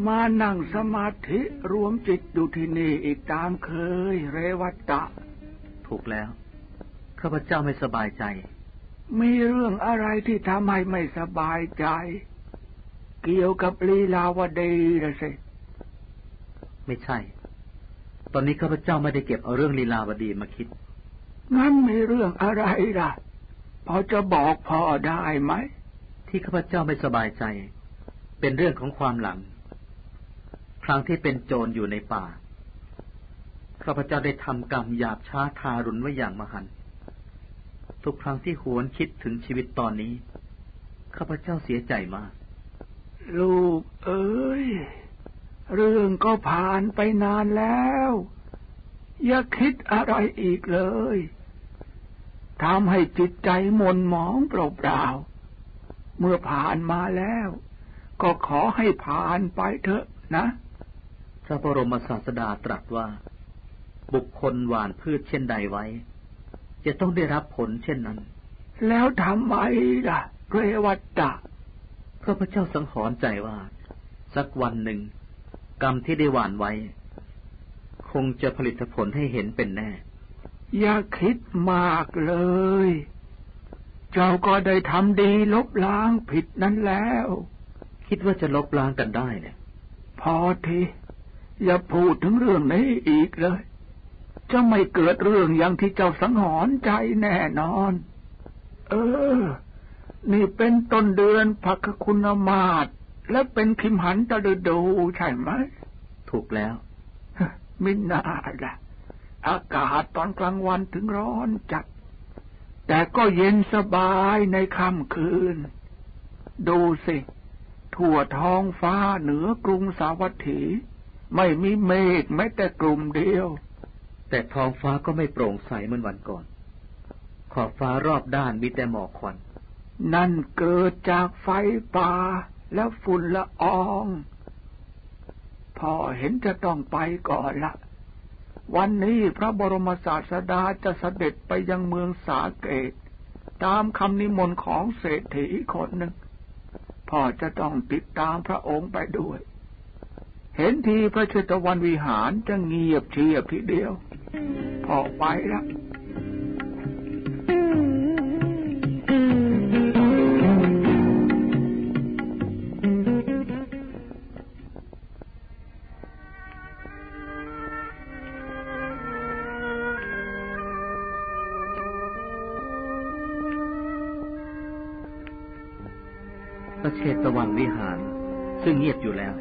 มานั่งสมาธิรวมจิตอยู่ที่นี่อีกตามเคยเรวัตะถูกแล้วข้าพเจ้าไม่สบายใจมีเรื่องอะไรที่ทำให้ไม่สบายใจเกี่ยวกับลีลาวดีล่ะสิไม่ใช่ตอนนี้ข้าพเจ้าไม่ได้เก็บเอาเรื่องลีลาวดีมาคิดงั้นมีเรื่องอะไรล่ะพอจะบอกพ่อได้ไหมที่ข้าพเจ้าไม่สบายใจเป็นเรื่องของความหลังครั้งที่เป็นโจรอยู่ในป่าข้าพเจ้าได้ทำกรรมหยาบช้าทารุณไว้อย่างมหันต์ทุกครั้งที่หวนคิดถึงชีวิตตอนนี้ข้าพเจ้าเสียใจมากลูกเอ้ยเรื่องก็ผ่านไปนานแล้วอย่าคิดอะไรอีกเลยทำให้จิตใจหม่นหมองเปล่าๆเมื่อผ่านมาแล้วก็ขอให้ผ่านไปเถอะนะพระบรมศาสดาตรัสว่าบุคคลหว่านพืชเช่นใดไว้จะต้องได้รับผลเช่นนั้นแล้วทำไมล่ะเรวัตตะข้าพเจ้าสังหรณ์ใจว่าสักวันหนึ่งกรรมที่ได้หว่านไว้คงจะผลิตผลให้เห็นเป็นแน่อย่าคิดมากเลยเจ้าก็ได้ทำดีลบล้างผิดนั้นแล้วคิดว่าจะลบล้างกันได้เนี่ยพอทีอย่าพูดถึงเรื่องนี้อีกเลยจะไม่เกิดเรื่องอย่างที่เจ้าสังหรณ์ใจแน่นอนนี่เป็นต้นเดือนภักคุณมาศและเป็นคิมหันตฤดูใช่ไหมถูกแล้วมิน่าล่ะอากาศตอนกลางวันถึงร้อนจัดแต่ก็เย็นสบายในค่ำคืนดูสิทั่วท้องฟ้าเหนือกรุงสาวัตถีไม่มีเมฆแม้แต่กลุ่มเดียวแต่ท้องฟ้าก็ไม่โปร่งใสเหมือนวันก่อนขอบฟ้ารอบด้านมีแต่หมอกควันนั่นเกิดจากไฟป่าและฝุ่นละอองพ่อเห็นจะต้องไปก่อนละวันนี้พระบรมศาสดาจะเสด็จไปยังเมืองสาเกตตามคำนิมนต์ของเศรษฐีคนหนึ่งพ่อจะต้องติดตามพระองค์ไปด้วยเห็นทีพระเชตวันวิหารจะเงียบเชียบทีเดียวพ่อไปละพระเชตวันวิหารซึ่งเงียบอยู่แล้ว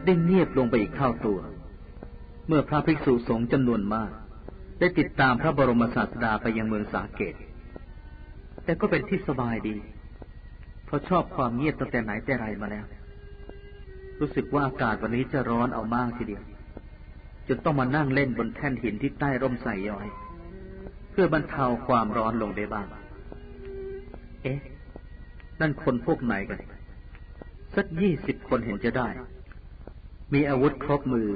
ได้เงียบลงไปอีกเท่าตัวเมื่อพระภิกษุสงฆ์จำนวนมากได้ติดตามพระบรมศาสดาไปยังเมืองสาเกตแต่ก็เป็นที่สบายดีเพราะชอบความเงียบตั้งแต่ไหนแต่ไรมาแล้วรู้สึกว่าอากาศวันนี้จะร้อนเอามากทีเดียวจนต้องมานั่งเล่นบนแท่นหินที่ใต้ร่มไทรย้อยเพื่อบรรเทาความร้อนลงได้บ้างนั่นคนพวกไหนกันสัก20 คนเห็นจะได้มีอาวุธครบมือ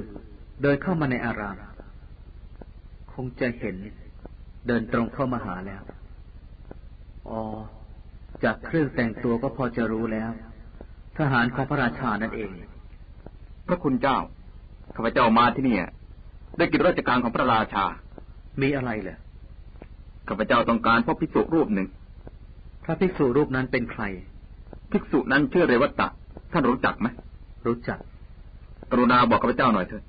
เดินเข้ามาในอารามคงจะเห็นเดินตรงเข้ามาหาแล้วจากเครื่องแต่งตัวก็พอจะรู้แล้วทหารของพระราชานั่นเองพระคุณเจ้าข้าพเจ้ามาที่นี่ได้กิจราชการของพระราชามีอะไรเหรอข้าพเจ้าต้องการพบภิกษุรูปหนึ่งพระภิกษุรูปนั้นเป็นใครภิกษุนั้นชื่อเรวัตตะท่านรู้จักไหมรู้จักกรุณาบอกข้าพเจ้าหน่อยเถิด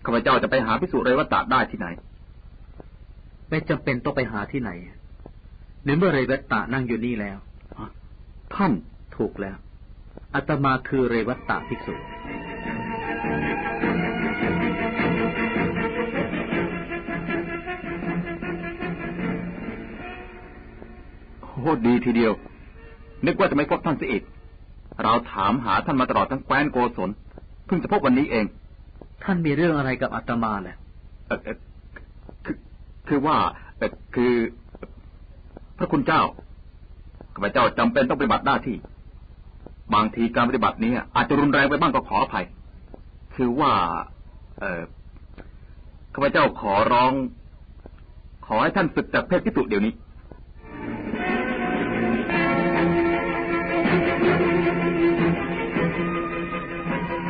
ข้าพเจ้าจะไปหาภิกษุเรวัตตะได้ที่ไหนไม่จำเป็นต้องไปหาที่ไหนในเมื่อเรวัตตะนั่งอยู่นี่แล้วท่านถูกแล้วอาตมาคือเรวัตตะภิกษุโอ้ดีทีเดียวนึกว่าจะไม่พบท่านเสียอีกเราถามหาท่านมาตลอดทั้งแคว้นโกศลเพิ่งจะพบวันนี้เองท่านมีเรื่องอะไรกับอาตมาเนี่ยคือว่าคือพระคุณเจ้าข้าพเจ้าจำเป็นต้องปฏิบัติหน้าที่บางทีการปฏิบัตินี้อาจจะรุนแรงไปบ้างก็ขออภัยคือว่าข้าพเจ้าขอร้องขอให้ท่านสึกจากเพศภิกษุเดี๋ยวนี้ พ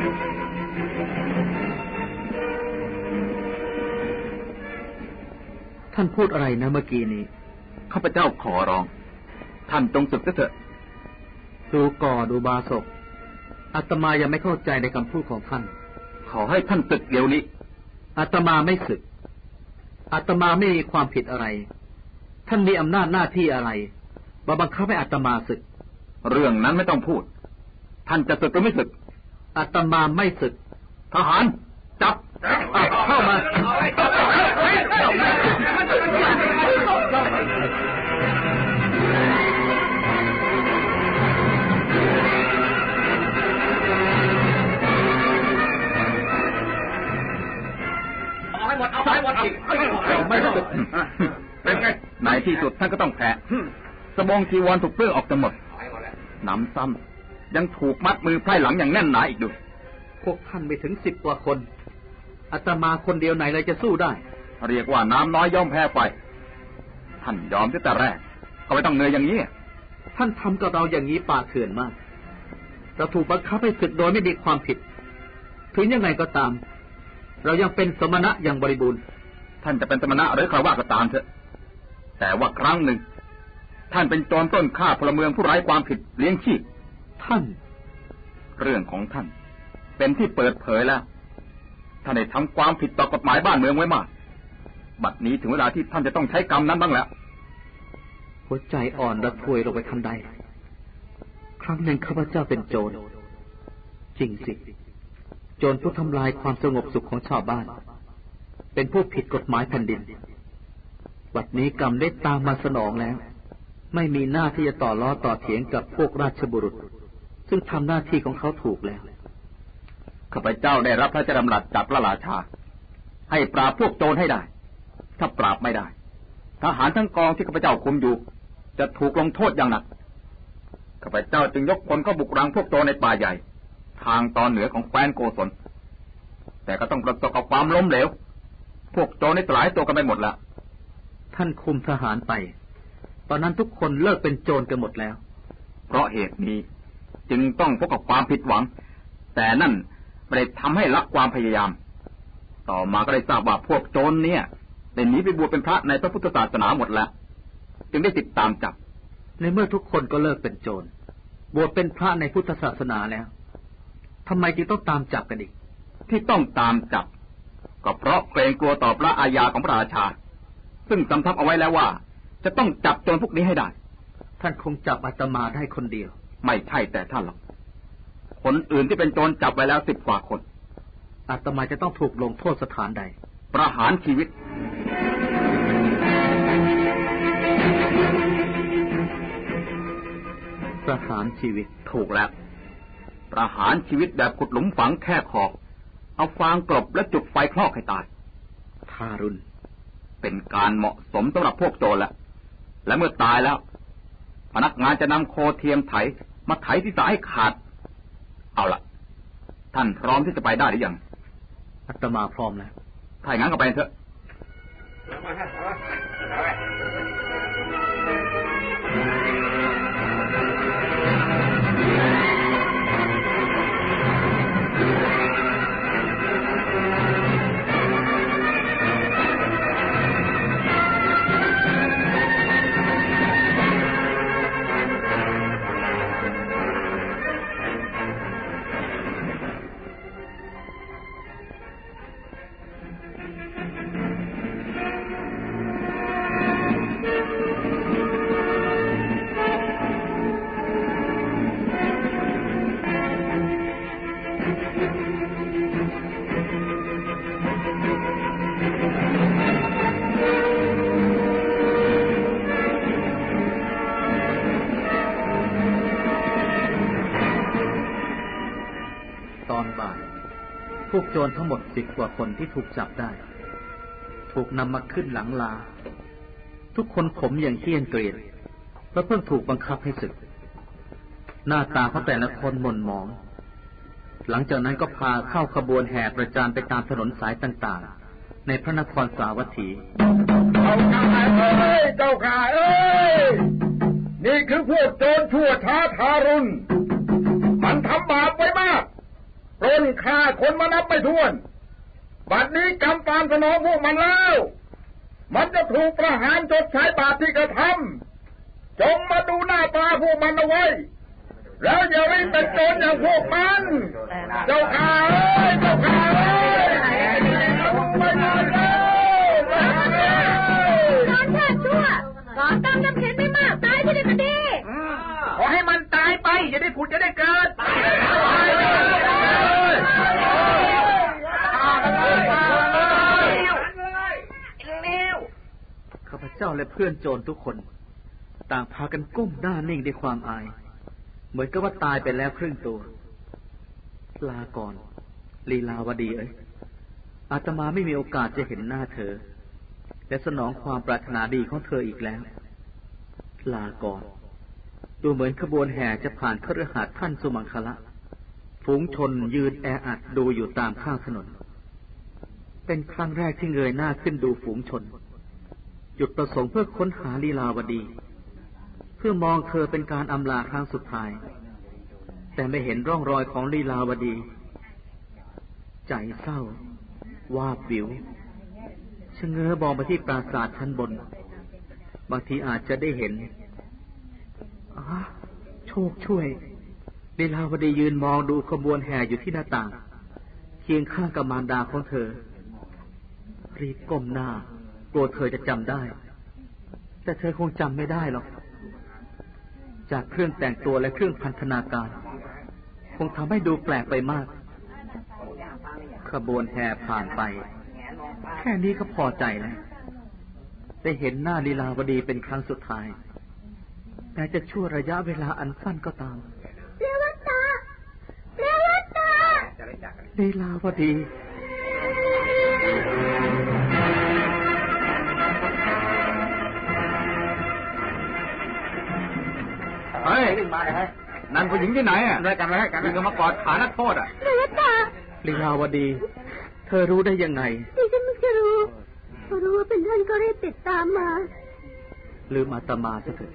านพูดอะไรนะเมื่อกี้นี้ข้าพเจ้าขอร้องท่านจงศึกเถิดดูก่อดูบาศกอาตมายังไม่เข้าใจในคำพูดของท่านขอให้ท่านศึกเดี๋ยวนี้อาตมาไม่ศึกอาตมาไม่มีความผิดอะไรท่านมีอำนาจหน้าที่อะไรมาบังคับให้อาตมาศึกเรื่องนั้นไม่ต้องพูดท่านจะศึกหรือไม่ศึกอาตมาไม่ศึกทหารจับเข้ามาเอาให้หมดไม่ศึกเป็นไงในที่สุดท่านก็ต้องแพ้สบงจีวรถูกเปลื้องออกจนหมดน้ำซ้ำยังถูกมัดมือไพร่หลังอย่างแน่นหนาอีกด้วยพวกท่านไม่ถึง10 กว่าคนอาตมาคนเดียวไหนเลยจะสู้ได้เรียกว่าน้ำน้อยย่อมแพ้ไฟท่านยอมตั้งแต่แรกก็ไม่ต้องเหนื่อยอย่างนี้ท่านทำกับเราอย่างนี้ป่าเถื่อนมากเราถูกบังคับให้ศึกโดยไม่มีความผิดถึงยังไงก็ตามเรายังเป็นสมณะอย่างบริบูรณ์ท่านจะเป็นสมณะหรือใครว่าก็ตามเถอะแต่ว่าครั้งหนึ่งท่านเป็นโจรต้นฆ่าพลเมืองผู้ไร้ความผิดเลี้ยงชีพท่านเรื่องของท่านเป็นที่เปิดเผยแล้วท่านได้ทำความผิดต่อกฎหมายบ้านเมืองไว้มากบัดนี้ถึงเวลาที่ท่านจะต้องใช้กรรมนั้นบ้างแล้วหัวใจอ่อนระทวยลงไปทันใดครั้งหนึ่งข้าพเจ้าเป็นโจรจริงสิโจรผู้ทำลายความสงบสุขของชาวบ้านเป็นผู้ผิดกฎหมายแผ่นดินบัดนี้กรรมได้ตามมาสนองแล้วไม่มีหน้าที่จะต่อล้อต่อเถียงกับพวกราชบุรุษซึ่งทำหน้าที่ของเขาถูกแล้วข้าพเจ้าได้รับพระราชดำรัสจากพระราชาให้ปราบพวกโจรให้ได้ถ้าปราบไม่ได้ทหารทั้งกองที่ข้าพเจ้าคุมอยู่จะถูกลงโทษอย่างหนักข้าพเจ้าจึงยกพลเข้าบุกรังพวกโจรในป่าใหญ่ทางตอนเหนือของแคว้นโกศลแต่ก็ต้องประสบกับความล้มเหลวพวกโจรได้สลายตัวกันไปหมดแล้วท่านคุมทหารไปตอนนั้นทุกคนเลิกเป็นโจรกันหมดแล้วเพราะเหตุนี้จึงต้องพบกับความผิดหวังแต่นั่นไม่ได้ทำให้ละความพยายามต่อมาก็ได้ทราบว่าพวกโจรเนี่ยได้หนีไปบวชเป็นพระในพระพุทธศาสนาหมดแล้วจึงได้ติดตามจับในเมื่อทุกคนก็เลิกเป็นโจรบวชเป็นพระในพุทธศาสนาแล้วทำไมจึงต้องตามจับกันอีกที่ต้องตามจับก็เพราะเกรงกลัวต่อพระอาญาของพระราชาซึ่งสำทับเอาไว้แล้วว่าจะต้องจับโจรพวกนี้ให้ได้ท่านคงจับอาตมาได้คนเดียวไม่ใช่แต่ท่านหรอกคนอื่นที่เป็นโจรจับไว้แล้ว10 กว่าคนอาตมาจะต้องถูกลงโทษสถานใดประหารชีวิตประหารชีวิตถูกแล้วประหารชีวิตแบบขุดหลุมฝังแค่ขอบเอาฟางกลบและจุดไฟคลอกให้ตายทารุณเป็นการเหมาะสมสำหรับพวกโจรแล้วและเมื่อตายแล้วพนักงานจะนำโคเทียมไถมาไถศีรษะให้ขาดเอาล่ะท่านพร้อมที่จะไปได้หรือยังอาตมาพร้อมแล้วถ้าอย่างนั้นก็ไปเถอะพวกโจรทั้งหมด10 กว่าคนที่ถูกจับได้ถูกนำมาขึ้นหลังลาทุกคนขมอย่างเหี้ยนเกรียดเพราะเพิ่งถูกบังคับให้ศึกหน้าตาเขาแต่ละคนหม่นหมองหลังจากนั้นก็พาเข้าขบวนแห่ประจานไปตามถนนสายต่างๆในพระนครสาวัตถีเจ้าข้าเอ้ยนี่คือพวกโจรชั่วช้าทารุณมันทำบาปไว้มากปล้นฆ่าคนมานับไม่ถ้วนบัดนี้กรรมตามสนองพวกมันแล้ว มันจะถูกประหารชดใช้บาปที่กระทำจงมาดูหน้าตาพวกมันเอาไว้แล้วอย่ารีบเป็นโจรอย่างพวกมันเจ้าข้าเอ้ยเจ้าข้าเอ้ยไปเลยนอนเถิดชั่วก่อกรรมทำเข็นไม่มากตายที่ได้ก็ดีขอให้มันตายไปอย่าได้ผุดจะได้เกิดข้าพเจ้าและเพื่อนโจรทุกคนต่างพากันก้มหน้านิ่งด้วยความอายเหมือนกับว่าตายไปแล้วครึ่งตัวลาก่อนลีลาวดีเอ้ยอาตมาไม่มีโอกาสจะเห็นหน้าเธอและสนองความปรารถนาดีของเธออีกแล้วลาก่อนดูเหมือนขบวนแห่จะผ่านคฤหาสน์ท่านสุมังคละฝูงชนยืนแออัดดูอยู่ตามข้างถนนเป็นครั้งแรกที่เงยหน้าขึ้นดูฝูงชนจุดประสงค์เพื่อค้นหาลีลาวดีเพื่อมองเธอเป็นการอำลาครั้งสุดท้ายแต่ไม่เห็นร่องรอยของลีลาวดีใจเศร้าวาบวิวชะเง้อมองไปที่ปราสาทชั้นบนบางทีอาจจะได้เห็นโชคช่วยลีลาวดียืนมองดูขบวนแห่อยู่ที่หน้าต่างเคียงข้างกับมารดาของเธอรีบก้มหน้ากลัวเธอจะจำได้แต่เธอคงจำไม่ได้หรอกจากเครื่องแต่งตัวและเครื่องพันธนาการคงทำให้ดูแปลกไปมากขบวนแห่ผ่านไปแค่นี้ก็พอใจแล้วได้เห็นหน้าลีลาวดีเป็นครั้งสุดท้ายแม้จะชั่วระยะเวลาอันสั้นก็ตามเรวัตตาลีลาวดีเฮ้ยนั่นผู้หญิงที่ไหนอ่ะด้วยกันไหมกันวิ่งมากอดขานักโทษอ่ะลีลาวดีเธอรู้ได้ยังไงดิฉันไม่รู้พอรู้ว่าเป็นท่านก็รีบติดตามมาลืมอาตมาซะเถอะ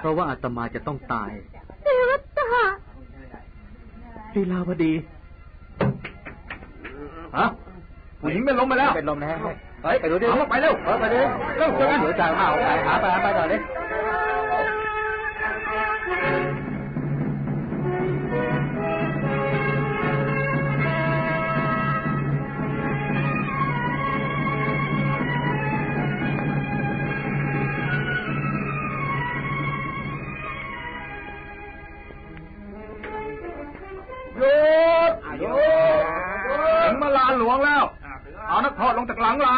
เพราะว่าอาตมาจะต้องตายเทวตาลีลาวดีฮะผู้หญิงเป็นลมไปแล้วเป็นลมนะฮะเฮ้ยไปดูดิไปเร็วไปดิเร็วเดี๋ยวจ่ายหาไปต่อดิถึงมาลานหลวงแล้วเอานักโทษลงจากหลังลา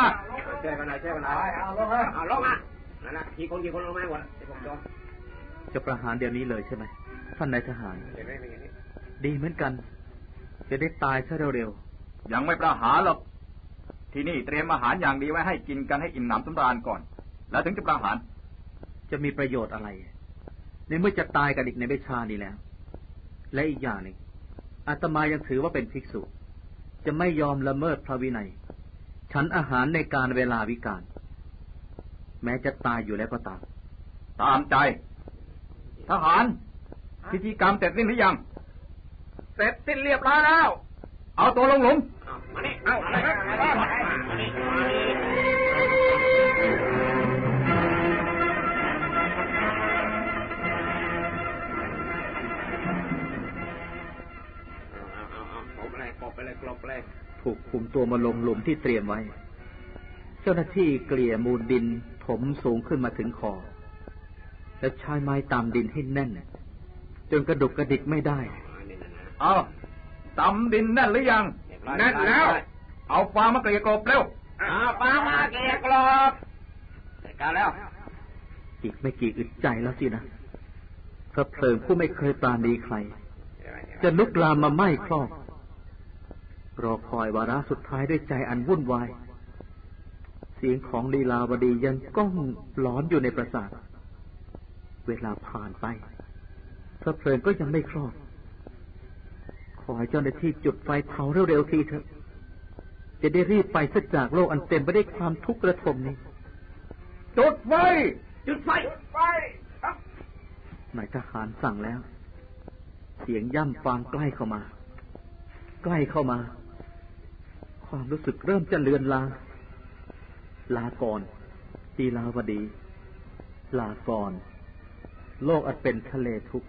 เช่กันหน่อยเอาลงมานั่นนะกี่คนลงมาหมดจะประหารเดี๋ยวนี้เลยใช่ไหมท่านนายทหารดีเหมือนกันจะได้ตายซะเร็วๆยังไม่ประหารหรอกที่นี่เตรียมอาหารอย่างดีไว้ให้กินกันให้อิ่มหนำสำราญก่อนแล้วถึงจะประหารจะมีประโยชน์อะไรในเมื่อจะตายกันอีกในไม่ช้านี้แล้วและอีกอย่างหนึ่งอาตมายังถือว่าเป็นภิกษุจะไม่ยอมละเมิดพระวินัยฉันอาหารในการเวลาวิกาลแม้จะตายอยู่แล้วก็ตามใจทหารพิธีกรรมเสร็จสิ้นหรือยังเสร็จสิ้นเรียบร้อยแล้วเอาตัวลงหลุมมานี่เอาอะไรครับถูกคุมตัวมาลงหลุมที่เตรียมไว้เจ้าหน้าที่เกลี่ยมูลดินถมสูงขึ้นมาถึงคอและใช้ไม้ตำดินให้แน่นจนกระดุกกระดิกไม่ได้เอาตำดินแน่นหรือยังแน่นแล้วเอาฟางมาเกลี่ยกลบเร็วฟางมาเกลี่ยกลบเสร็จกันแล้วอีกไม่กี่อึดใจแล้วสินะพระเพลิงผู้ไม่เคยปราณีใครจะลุกลามมาไหม้ครอบรอคอยวาระสุดท้ายด้วยใจอันวุ่นวายเสียงของลีลาวดียังก้องหลอนอยู่ในปราสาทเวลาผ่านไปพระเพลิงก็ยังไม่ครอบขอให้เจ้าหน้าที่จุดไฟเผาเร็วๆทีเถอะจะได้รีบไปซะจากโลกอันเต็มไปด้วยความทุกข์ระทมนี้จุดไฟนายทหารสั่งแล้วเสียงย่ำฟางใกล้เข้ามาความรู้สึกเริ่มจะเลือนลาง ลาก่อนตีลาวดีลาก่อนโลกอันเป็นทะเลทุกข์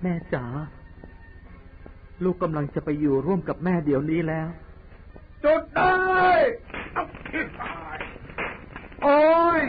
แม่จ๋าลูกกำลังจะไปอยู่ร่วมกับแม่เดี๋ยวนี้แล้วจุดได้โอ้ย